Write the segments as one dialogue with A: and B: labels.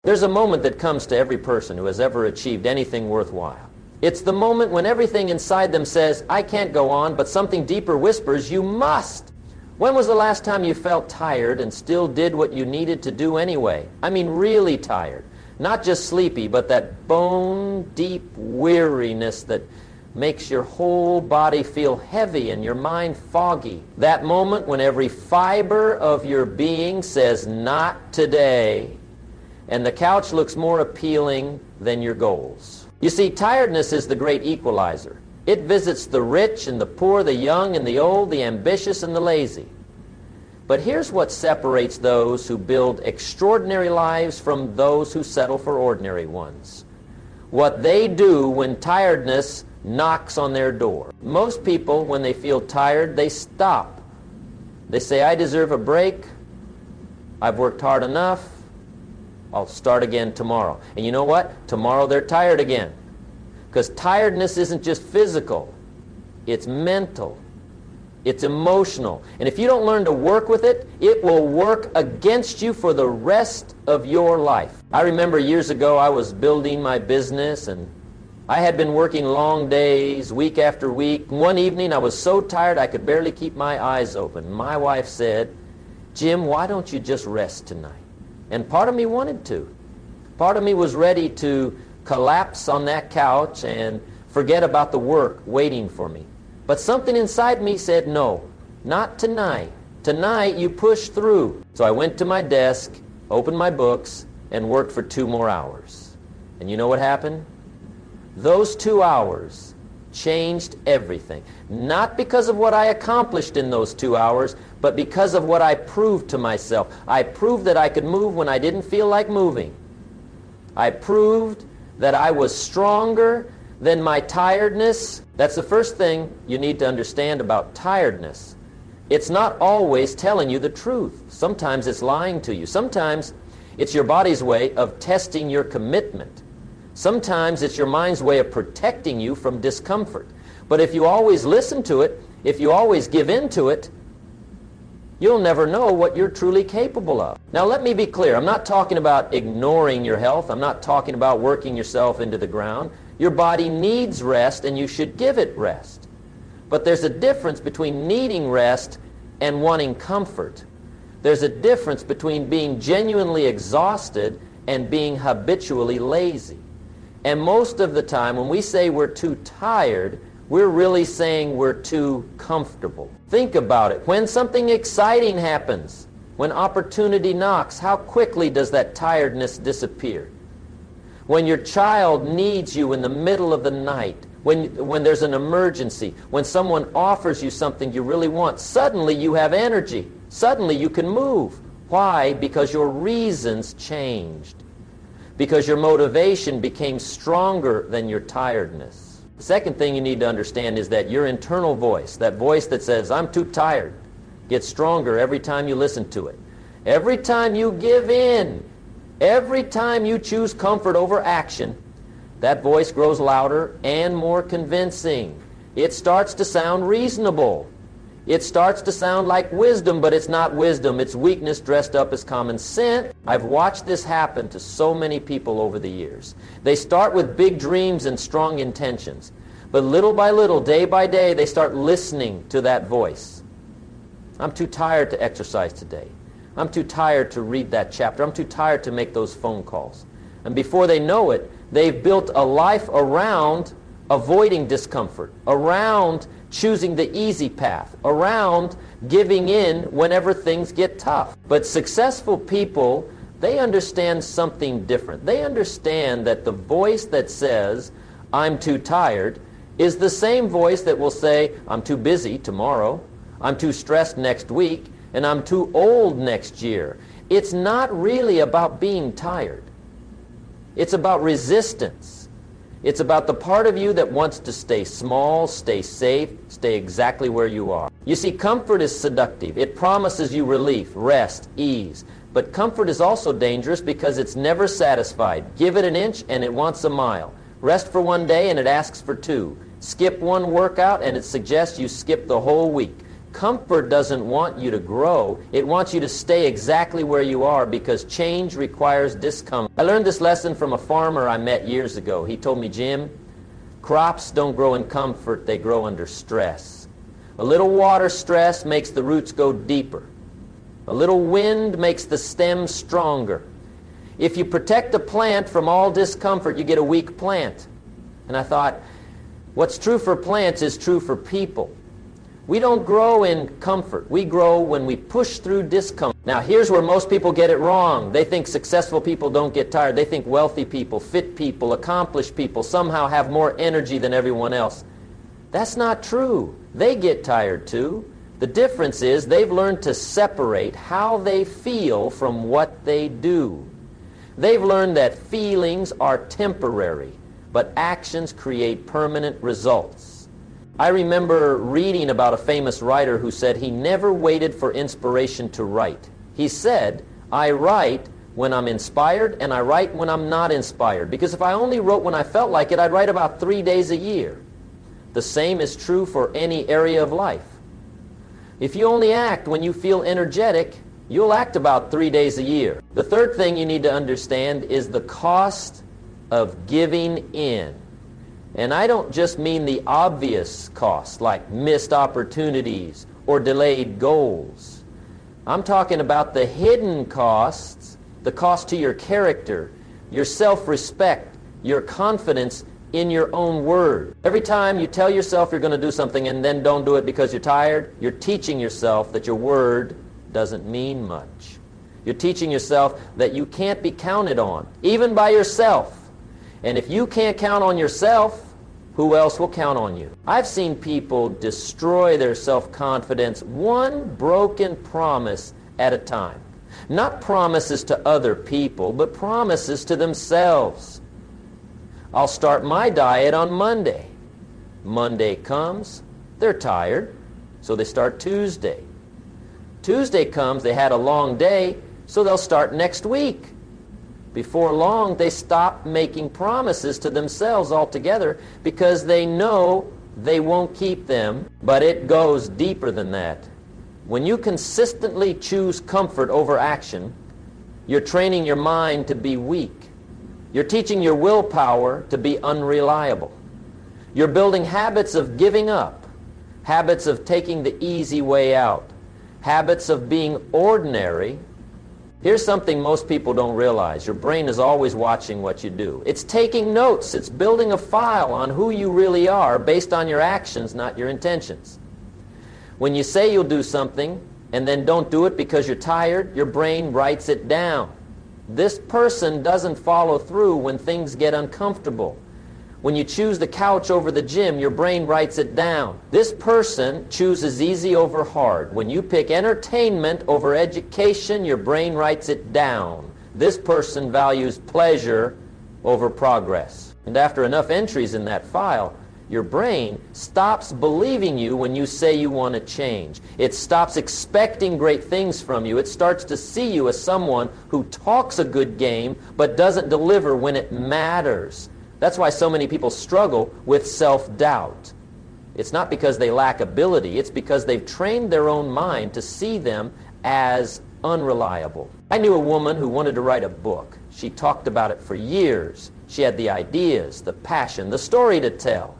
A: There's a moment that comes to every person who has ever achieved anything worthwhile. It's the moment when everything inside them says, I can't go on, but something deeper whispers, you must. When was the last time you felt tired and still did what you needed to do anyway? I mean really tired. Not just sleepy, but that bone-deep weariness that makes your whole body feel heavy and your mind foggy. That moment when every fiber of your being says, not today, and the couch looks more appealing than your goals. You see, tiredness is the great equalizer. It visits the rich and the poor, the young and the old, the ambitious and the lazy. But here's what separates those who build extraordinary lives from those who settle for ordinary ones. What they do when tiredness knocks on their door. Most people, when they feel tired, they stop. They say, I deserve a break. I've worked hard enough. I'll start again tomorrow. And you know what? Tomorrow they're tired again. Because tiredness isn't just physical. It's mental. It's emotional. And if you don't learn to work with it, it will work against you for the rest of your life. I remember years ago I was building my business and I had been working long days, week after week. One evening I was so tired I could barely keep my eyes open. My wife said, Jim, why don't you just rest tonight? And part of me wanted to. Part of me was ready to collapse on that couch and forget about the work waiting for me. But something inside me said, no, not tonight. Tonight you push through. So I went to my desk, opened my books, and worked for 2 more hours. And you know what happened? Those 2 hours changed everything. Not because of what I accomplished in those 2 hours, but because of what I proved to myself. I proved that I could move when I didn't feel like moving. I proved that I was stronger than my tiredness. That's the first thing you need to understand about tiredness. It's not always telling you the truth. Sometimes it's lying to you. Sometimes it's your body's way of testing your commitment. Sometimes it's your mind's way of protecting you from discomfort. But if you always listen to it, if you always give in to it, you'll never know what you're truly capable of. Now let me be clear. I'm not talking about ignoring your health. I'm not talking about working yourself into the ground. Your body needs rest and you should give it rest. But there's a difference between needing rest and wanting comfort. There's a difference between being genuinely exhausted and being habitually lazy. And most of the time when we say we're too tired, we're really saying we're too comfortable. Think about it. When something exciting happens, when opportunity knocks, how quickly does that tiredness disappear? When your child needs you in the middle of the night, when there's an emergency, when someone offers you something you really want, suddenly you have energy. Suddenly you can move. Why? Because your reasons changed. Because your motivation became stronger than your tiredness. The second thing you need to understand is that your internal voice, that voice that says, I'm too tired, gets stronger every time you listen to it. Every time you give in, every time you choose comfort over action, that voice grows louder and more convincing. It starts to sound reasonable. It starts to sound like wisdom, but it's not wisdom. It's weakness dressed up as common sense. I've watched this happen to so many people over the years. They start with big dreams and strong intentions, but little by little, day by day, they start listening to that voice. I'm too tired to exercise today. I'm too tired to read that chapter. I'm too tired to make those phone calls. And before they know it, they've built a life around avoiding discomfort, around choosing the easy path, around giving in whenever things get tough. But successful people, they understand something different. They understand that the voice that says, I'm too tired, is the same voice that will say, I'm too busy tomorrow, I'm too stressed next week, and I'm too old next year. It's not really about being tired. It's about resistance. It's about the part of you that wants to stay small, stay safe, stay exactly where you are. You see, comfort is seductive. It promises you relief, rest, ease. But comfort is also dangerous because it's never satisfied. Give it an inch and it wants a mile. Rest for one day and it asks for 2. Skip one workout and it suggests you skip the whole week. Comfort doesn't want you to grow. It wants you to stay exactly where you are because change requires discomfort. I learned this lesson from a farmer I met years ago. He told me, Jim, crops don't grow in comfort, they grow under stress. A little water stress makes the roots go deeper. A little wind makes the stem stronger. If you protect a plant from all discomfort, you get a weak plant. And I thought, what's true for plants is true for people. We don't grow in comfort. We grow when we push through discomfort. Now, here's where most people get it wrong. They think successful people don't get tired. They think wealthy people, fit people, accomplished people somehow have more energy than everyone else. That's not true. They get tired too. The difference is they've learned to separate how they feel from what they do. They've learned that feelings are temporary, but actions create permanent results. I remember reading about a famous writer who said he never waited for inspiration to write. He said, I write when I'm inspired and I write when I'm not inspired. Because if I only wrote when I felt like it, I'd write about 3 days a year. The same is true for any area of life. If you only act when you feel energetic, you'll act about 3 days a year. The third thing you need to understand is the cost of giving in. And I don't just mean the obvious cost, like missed opportunities or delayed goals. I'm talking about the hidden costs, the cost to your character, your self-respect, your confidence in your own word. Every time you tell yourself you're going to do something and then don't do it because you're tired, you're teaching yourself that your word doesn't mean much. You're teaching yourself that you can't be counted on, even by yourself. And if you can't count on yourself, who else will count on you? I've seen people destroy their self-confidence one broken promise at a time. Not promises to other people, but promises to themselves. I'll start my diet on Monday. Monday comes, they're tired, so they start Tuesday. Tuesday comes, they had a long day, so they'll start next week. Before long, they stop making promises to themselves altogether because they know they won't keep them, but it goes deeper than that. When you consistently choose comfort over action, you're training your mind to be weak. You're teaching your willpower to be unreliable. You're building habits of giving up, habits of taking the easy way out, habits of being ordinary. Here's something most people don't realize. Your brain is always watching what you do. It's taking notes. It's building a file on who you really are based on your actions, not your intentions. When you say you'll do something and then don't do it because you're tired, your brain writes it down. This person doesn't follow through when things get uncomfortable. When you choose the couch over the gym, your brain writes it down. This person chooses easy over hard. When you pick entertainment over education, your brain writes it down. This person values pleasure over progress. And after enough entries in that file, your brain stops believing you when you say you want to change. It stops expecting great things from you. It starts to see you as someone who talks a good game but doesn't deliver when it matters. That's why so many people struggle with self-doubt. It's not because they lack ability. It's because they've trained their own mind to see them as unreliable. I knew a woman who wanted to write a book. She talked about it for years. She had the ideas, the passion, the story to tell.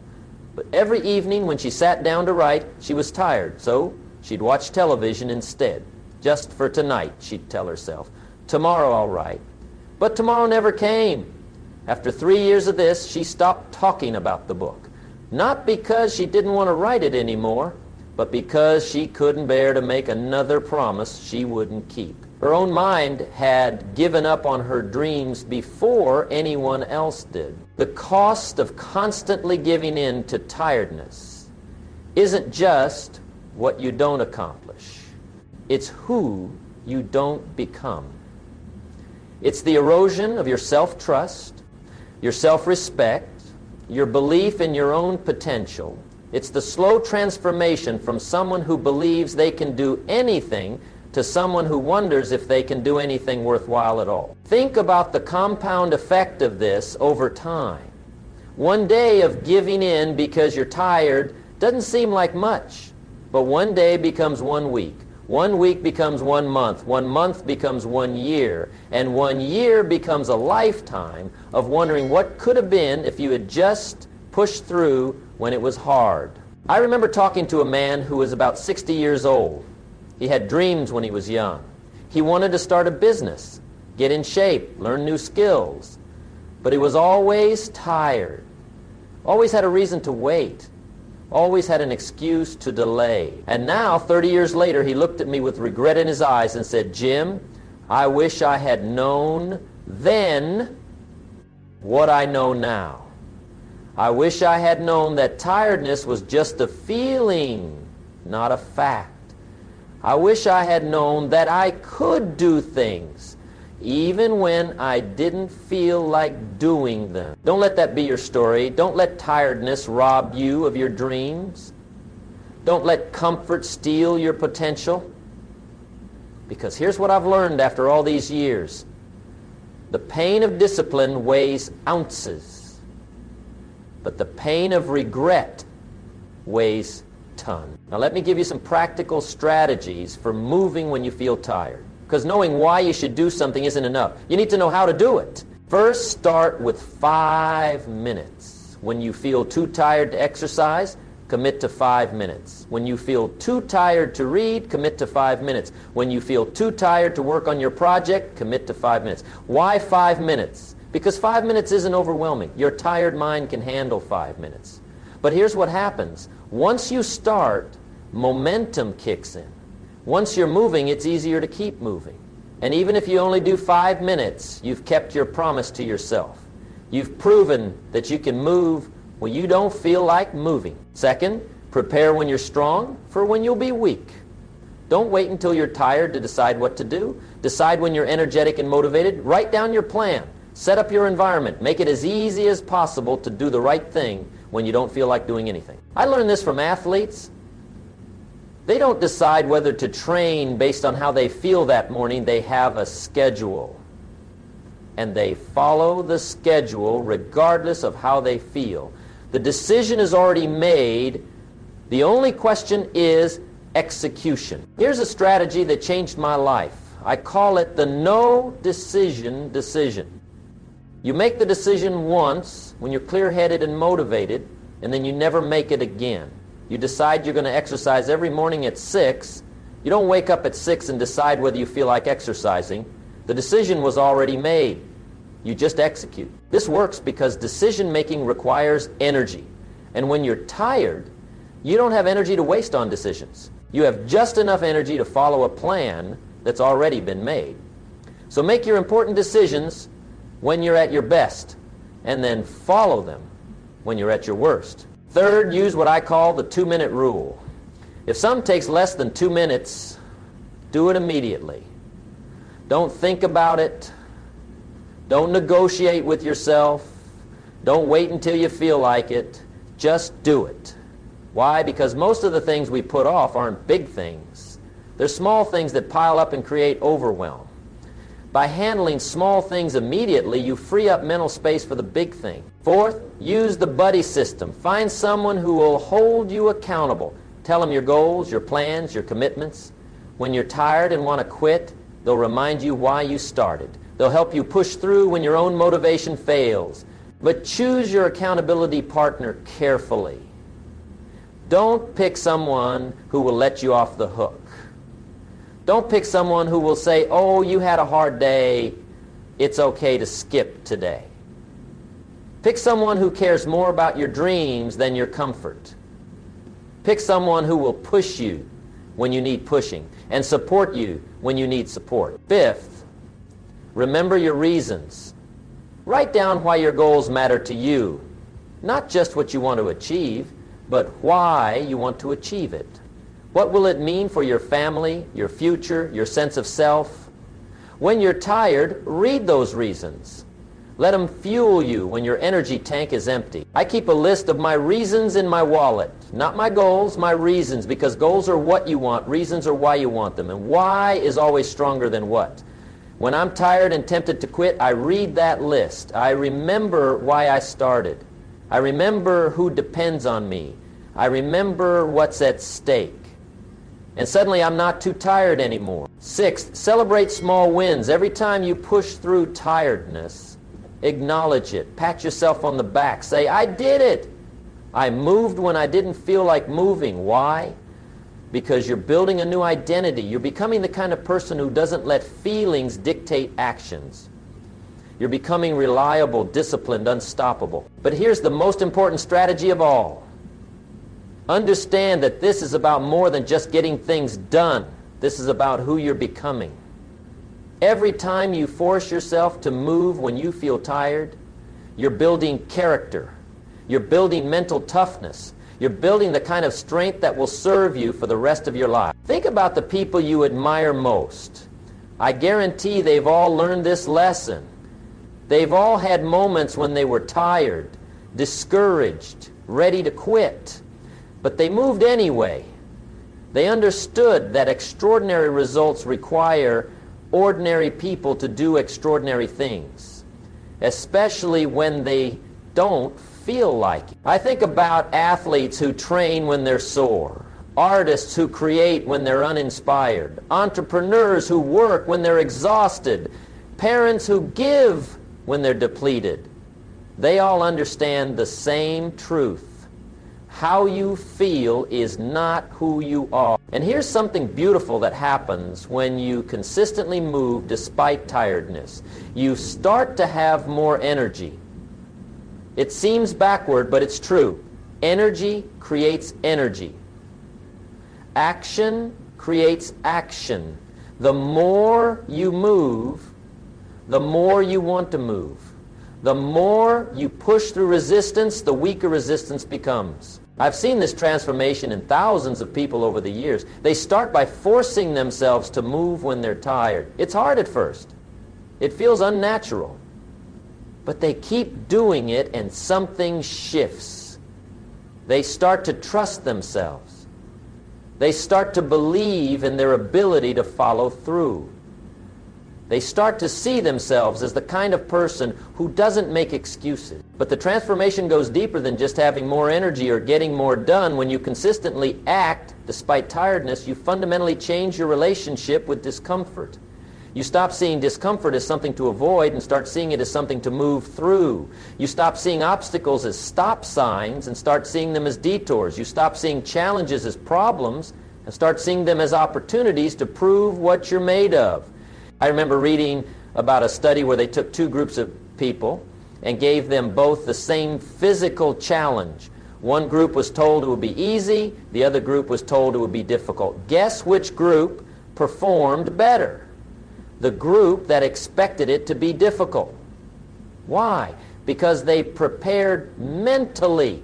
A: But every evening when she sat down to write, she was tired. So she'd watch television instead. Just for tonight, she'd tell herself. Tomorrow I'll write. But tomorrow never came. After 3 years of this, she stopped talking about the book. Not because she didn't want to write it anymore, but because she couldn't bear to make another promise she wouldn't keep. Her own mind had given up on her dreams before anyone else did. The cost of constantly giving in to tiredness isn't just what you don't accomplish. It's who you don't become. It's the erosion of your self-trust, your self-respect, your belief in your own potential. It's the slow transformation from someone who believes they can do anything to someone who wonders if they can do anything worthwhile at all. Think about the compound effect of this over time. One day of giving in because you're tired doesn't seem like much. But one day becomes 1 week. 1 week becomes 1 month. 1 month becomes 1 year. And 1 year becomes a lifetime of wondering what could have been if you had just pushed through when it was hard. I remember talking to a man who was about 60 years old. He had dreams when he was young. He wanted to start a business, get in shape, learn new skills. But he was always tired, always had a reason to wait, always had an excuse to delay. And now, 30 years later, he looked at me with regret in his eyes and said, "Jim, I wish I had known then what I know now. I wish I had known that tiredness was just a feeling, not a fact. I wish I had known that I could do things even when I didn't feel like doing them." Don't let that be your story. Don't let tiredness rob you of your dreams. Don't let comfort steal your potential. Because here's what I've learned after all these years. The pain of discipline weighs ounces, but the pain of regret weighs tons. Now let me give you some practical strategies for moving when you feel tired. Because knowing why you should do something isn't enough. You need to know how to do it. First, start with 5 minutes. When you feel too tired to exercise, commit to 5 minutes. When you feel too tired to read, commit to 5 minutes. When you feel too tired to work on your project, commit to 5 minutes. Why 5 minutes? Because 5 minutes isn't overwhelming. Your tired mind can handle 5 minutes. But here's what happens. Once you start, momentum kicks in. Once you're moving, it's easier to keep moving. And even if you only do 5 minutes, you've kept your promise to yourself. You've proven that you can move when you don't feel like moving. Second, prepare when you're strong for when you'll be weak. Don't wait until you're tired to decide what to do. Decide when you're energetic and motivated. Write down your plan. Set up your environment. Make it as easy as possible to do the right thing when you don't feel like doing anything. I learned this from athletes. They don't decide whether to train based on how they feel that morning. They have a schedule. And they follow the schedule regardless of how they feel. The decision is already made. The only question is execution. Here's a strategy that changed my life. I call it the no decision decision. You make the decision once when you're clear-headed and motivated, and then you never make it again. You decide you're going to exercise every morning at 6. You don't wake up at 6 and decide whether you feel like exercising. The decision was already made. You just execute. This works because decision-making requires energy. And when you're tired, you don't have energy to waste on decisions. You have just enough energy to follow a plan that's already been made. So make your important decisions when you're at your best, and then follow them when you're at your worst. Third, use what I call the 2-minute rule. If something takes less than 2 minutes, do it immediately. Don't think about it. Don't negotiate with yourself. Don't wait until you feel like it. Just do it. Why? Because most of the things we put off aren't big things. They're small things that pile up and create overwhelm. By handling small things immediately, you free up mental space for the big thing. Fourth, use the buddy system. Find someone who will hold you accountable. Tell them your goals, your plans, your commitments. When you're tired and want to quit, they'll remind you why you started. They'll help you push through when your own motivation fails. But choose your accountability partner carefully. Don't pick someone who will let you off the hook. Don't pick someone who will say, "Oh, you had a hard day. It's okay to skip today." Pick someone who cares more about your dreams than your comfort. Pick someone who will push you when you need pushing and support you when you need support. Fifth, remember your reasons. Write down why your goals matter to you. Not just what you want to achieve, but why you want to achieve it. What will it mean for your family, your future, your sense of self? When you're tired, read those reasons. Let them fuel you when your energy tank is empty. I keep a list of my reasons in my wallet. Not my goals, my reasons, because goals are what you want, reasons are why you want them, and why is always stronger than what. When I'm tired and tempted to quit, I read that list. I remember why I started. I remember who depends on me. I remember what's at stake. And suddenly I'm not too tired anymore. Sixth, celebrate small wins. Every time you push through tiredness, acknowledge it. Pat yourself on the back. Say, I did it. I moved when I didn't feel like moving. Why? Because you're building a new identity. You're becoming the kind of person who doesn't let feelings dictate actions. You're becoming reliable, disciplined, unstoppable. But here's the most important strategy of all. Understand that this is about more than just getting things done. This is about who you're becoming. Every time you force yourself to move when you feel tired, you're building character. You're building mental toughness. You're building the kind of strength that will serve you for the rest of your life. Think about the people you admire most. I guarantee they've all learned this lesson. They've all had moments when they were tired, discouraged, ready to quit. But they moved anyway. They understood that extraordinary results require ordinary people to do extraordinary things, especially when they don't feel like it. I think about athletes who train when they're sore, artists who create when they're uninspired, entrepreneurs who work when they're exhausted, parents who give when they're depleted. They all understand the same truth. How you feel is not who you are. And here's something beautiful that happens when you consistently move despite tiredness. You start to have more energy. It seems backward, but it's true. Energy creates energy. Action creates action. The more you move, the more you want to move. The more you push through resistance, the weaker resistance becomes. I've seen this transformation in thousands of people over the years. They start by forcing themselves to move when they're tired. It's hard at first. It feels unnatural. But they keep doing it and something shifts. They start to trust themselves. They start to believe in their ability to follow through. They start to see themselves as the kind of person who doesn't make excuses. But the transformation goes deeper than just having more energy or getting more done. When you consistently act despite tiredness, you fundamentally change your relationship with discomfort. You stop seeing discomfort as something to avoid and start seeing it as something to move through. You stop seeing obstacles as stop signs and start seeing them as detours. You stop seeing challenges as problems and start seeing them as opportunities to prove what you're made of. I remember reading about a study where they took two groups of people and gave them both the same physical challenge. One group was told it would be easy, the other group was told it would be difficult. Guess which group performed better? The group that expected it to be difficult. Why? Because they prepared mentally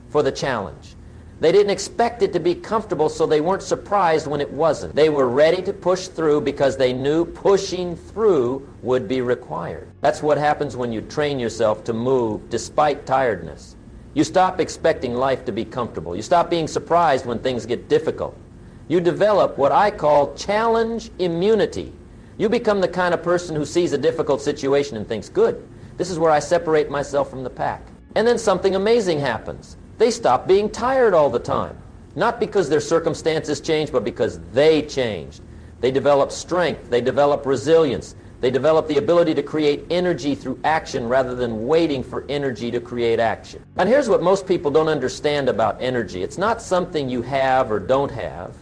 A: for the challenge. They didn't expect it to be comfortable, so they weren't surprised when it wasn't. They were ready to push through because they knew pushing through would be required. That's what happens when you train yourself to move despite tiredness. You stop expecting life to be comfortable. You stop being surprised when things get difficult. You develop what I call challenge immunity. You become the kind of person who sees a difficult situation and thinks, good, this is where I separate myself from the pack. And then something amazing happens. They stop being tired all the time. Not because their circumstances changed, but because they changed. They develop strength. They develop resilience. They develop the ability to create energy through action rather than waiting for energy to create action. And here's what most people don't understand about energy. It's not something you have or don't have.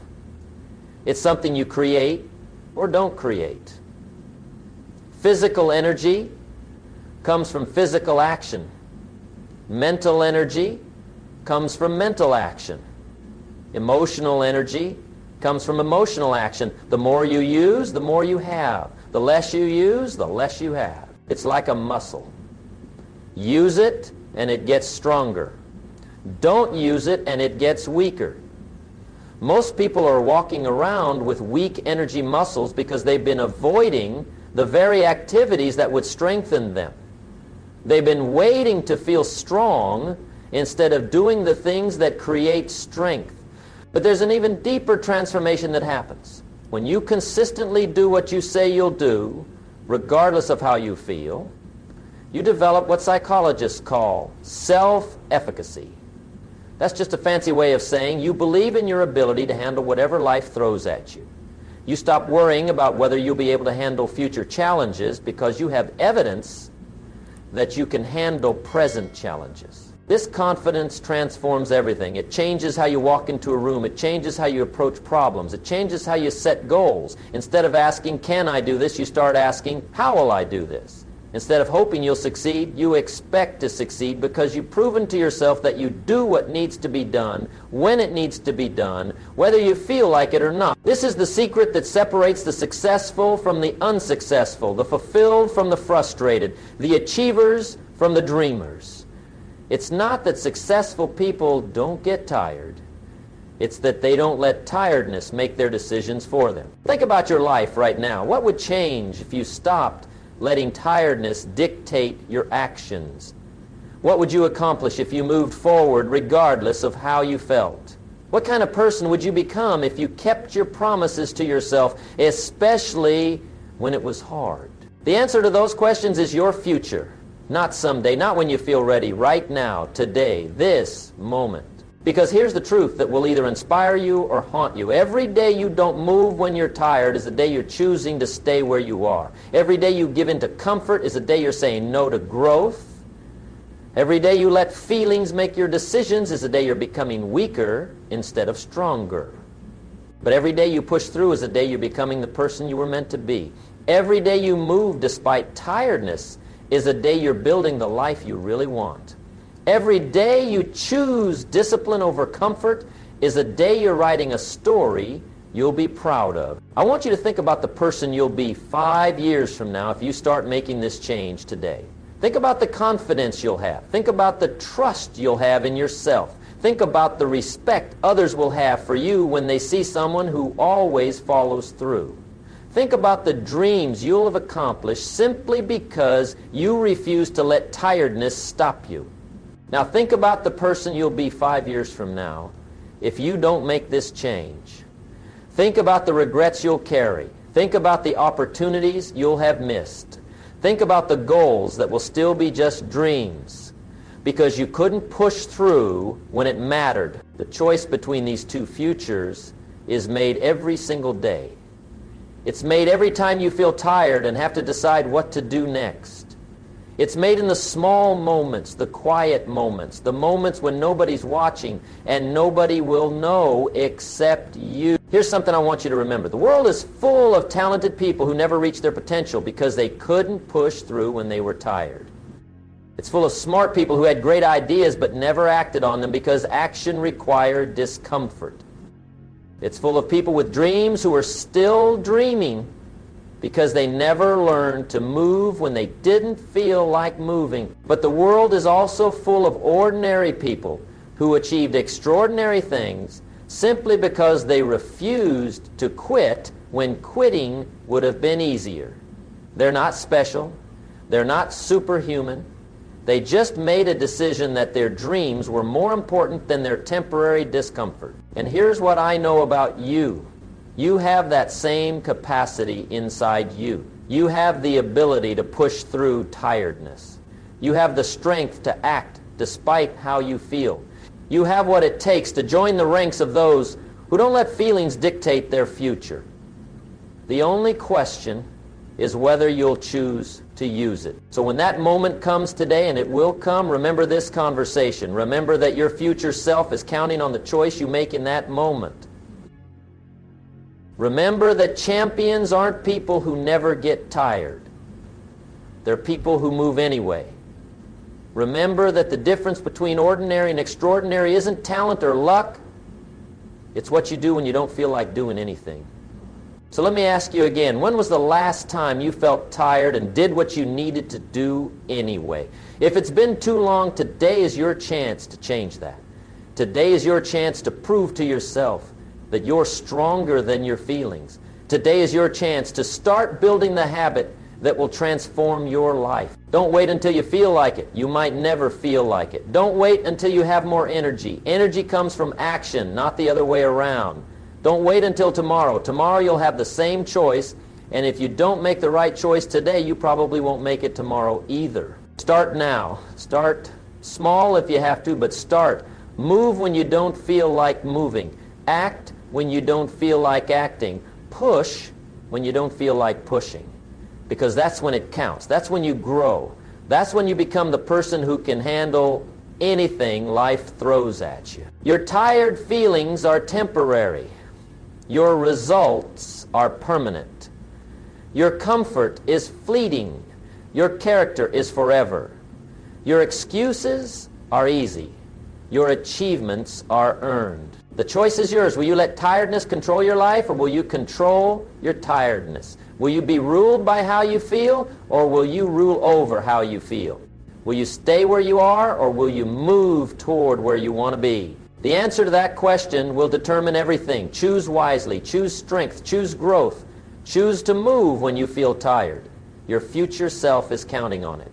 A: It's something you create or don't create. Physical energy comes from physical action. Mental energy comes from mental action. Emotional energy comes from emotional action. The more you use, the more you have. The less you use, the less you have. It's like a muscle. Use it and it gets stronger. Don't use it and it gets weaker. Most people are walking around with weak energy muscles because they've been avoiding the very activities that would strengthen them. They've been waiting to feel strong instead of doing the things that create strength. But there's an even deeper transformation that happens. When you consistently do what you say you'll do, regardless of how you feel, you develop what psychologists call self-efficacy. That's just a fancy way of saying you believe in your ability to handle whatever life throws at you. You stop worrying about whether you'll be able to handle future challenges because you have evidence that you can handle present challenges. This confidence transforms everything. It changes how you walk into a room. It changes how you approach problems. It changes how you set goals. Instead of asking, can I do this, you start asking, how will I do this? Instead of hoping you'll succeed, you expect to succeed because you've proven to yourself that you do what needs to be done, when it needs to be done, whether you feel like it or not. This is the secret that separates the successful from the unsuccessful, the fulfilled from the frustrated, the achievers from the dreamers. It's not that successful people don't get tired. It's that they don't let tiredness make their decisions for them. Think about your life right now. What would change if you stopped letting tiredness dictate your actions? What would you accomplish if you moved forward regardless of how you felt? What kind of person would you become if you kept your promises to yourself, especially when it was hard? The answer to those questions is your future. Not someday, not when you feel ready, right now, today, this moment. Because here's the truth that will either inspire you or haunt you. Every day you don't move when you're tired is the day you're choosing to stay where you are. Every day you give into comfort is the day you're saying no to growth. Every day you let feelings make your decisions is the day you're becoming weaker instead of stronger. But every day you push through is the day you're becoming the person you were meant to be. Every day you move despite tiredness is a day you're building the life you really want. Every day you choose discipline over comfort is a day you're writing a story you'll be proud of. I want you to think about the person you'll be 5 years from now if you start making this change today. Think about the confidence you'll have. Think about the trust you'll have in yourself. Think about the respect others will have for you when they see someone who always follows through. Think about the dreams you'll have accomplished simply because you refuse to let tiredness stop you. Now think about the person you'll be 5 years from now if you don't make this change. Think about the regrets you'll carry. Think about the opportunities you'll have missed. Think about the goals that will still be just dreams because you couldn't push through when it mattered. The choice between these two futures is made every single day. It's made every time you feel tired and have to decide what to do next. It's made in the small moments, the quiet moments, the moments when nobody's watching and nobody will know except you. Here's something I want you to remember. The world is full of talented people who never reached their potential because they couldn't push through when they were tired. It's full of smart people who had great ideas but never acted on them because action required discomfort. It's full of people with dreams who are still dreaming because they never learned to move when they didn't feel like moving. But the world is also full of ordinary people who achieved extraordinary things simply because they refused to quit when quitting would have been easier. They're not special. They're not superhuman. They just made a decision that their dreams were more important than their temporary discomfort. And here's what I know about you. You have that same capacity inside you. You have the ability to push through tiredness. You have the strength to act despite how you feel. You have what it takes to join the ranks of those who don't let feelings dictate their future. The only question is whether you'll choose to use it. So when that moment comes today, and it will come, remember this conversation. Remember that your future self is counting on the choice you make in that moment. Remember that champions aren't people who never get tired. They're people who move anyway. Remember that the difference between ordinary and extraordinary isn't talent or luck. It's what you do when you don't feel like doing anything. So let me ask you again, when was the last time you felt tired and did what you needed to do anyway? If it's been too long, today is your chance to change that. Today is your chance to prove to yourself that you're stronger than your feelings. Today is your chance to start building the habit that will transform your life. Don't wait until you feel like it. You might never feel like it. Don't wait until you have more energy. Energy comes from action, not the other way around. Don't wait until tomorrow. Tomorrow you'll have the same choice, and if you don't make the right choice today, you probably won't make it tomorrow either. Start now. Start small if you have to, but start Move when you don't feel like moving. Act when you don't feel like acting. Push when you don't feel like pushing. Because that's when it counts. That's when you grow. That's when you become the person who can handle anything life throws at you. Your tired feelings are temporary. Your results are permanent. Your comfort is fleeting. Your character is forever. Your excuses are easy. Your achievements are earned. The choice is yours. Will you let tiredness control your life, or will you control your tiredness? Will you be ruled by how you feel, or will you rule over how you feel? Will you stay where you are, or will you move toward where you want to be? The answer to that question will determine everything. Choose wisely. Choose strength. Choose growth. Choose to move when you feel tired. Your future self is counting on it.